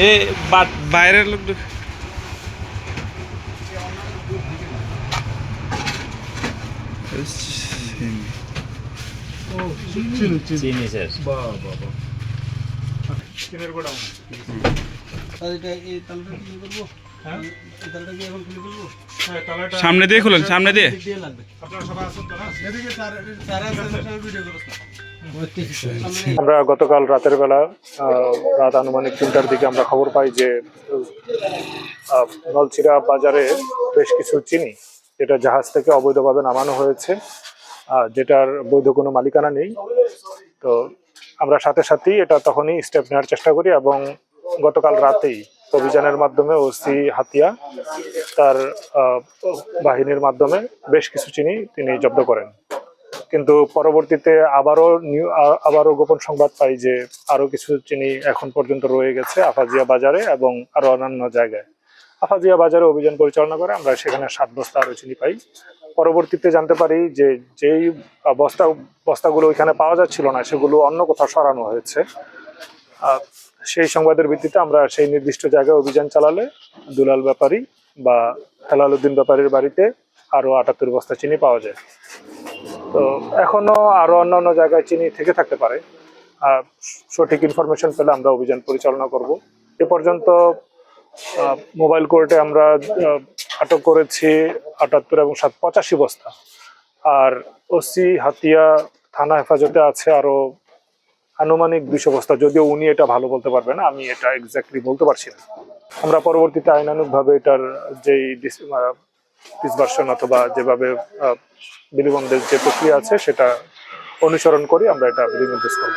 এ বাইরের লোক চিনি স্যার চিনের গোড়া সামনে দিয়ে খুলেন, সামনে দিয়ে। আপনারা সবাই আসুন তো না এদিকে ভিডিও করছ না। আমরা গতকাল রাতের বেলা রাত আনুমানিক 3টার দিকে আমরা খবর পাই যে নলছিড়া বাজারে বেশ কিছু চিনি যেটা জাহাজ থেকে অবৈধভাবে নামানো হয়েছে, যেটার বৈধ কোনো মালিকানা নেই। তো আমরা সাথে সাথেই এটা তখনই স্টেপ নেওয়ার চেষ্টা করি এবং গতকাল রাতেই অভিযানের মাধ্যমে ওসি হাতিয়া তার বাহিনীর মাধ্যমে বেশ কিছু চিনি তিনি জব্দ করেন। কিন্তু পরবর্তীতে আবারও গোপন সংবাদ পাই যে আরো কিছু চিনি এখন পর্যন্ত রয়ে গেছে আফাজিয়া বাজারে এবং আরো অন্যান্য জায়গায়। আফাজিয়া বাজারে অভিযান পরিচালনা করে আমরা সেখানে 7 বস্তা আরো চিনি পাই। পরবর্তীতে জানতে পারি যে যেই বস্তাগুলো ওইখানে পাওয়া যাচ্ছিল না সেগুলো অন্য কোথাও সরানো হয়েছে। সেই সংবাদের ভিত্তিতে আমরা সেই নির্দিষ্ট জায়গায় অভিযান চালালে দুলাল ব্যাপারী বা হেলাল উদ্দিন ব্যাপারীর বাড়িতে আরো 78 বস্তা চিনি পাওয়া যায়। তো এখনো আরো অন্যান্য জায়গায় চিনি থেকে থাকতে পারে। সঠিক ইনফরমেশন পেলে আমরা অভিযান পরিচালনা করব। এ পর্যন্ত মোবাইল কোর্টে আমরা আটক করেছি 78 এবং 85 বস্তা। আর ওসি হাতিয়া থানা হেফাজতে আছে আরো আনুমানিক 200 বস্তা, যদিও উনি এটা ভালো বলতে পারবে না, আমি এটা এক্স্যাক্টলি বলতে পারছি না। আমরা পরবর্তীতে আইনানুগভাবে এটার যেই ডিসভার্সন অথবা যেভাবে বিলিবন্ধের যে প্রক্রিয়া আছে সেটা অনুসরণ করি আমরা এটা বিলিবন্ধ করব।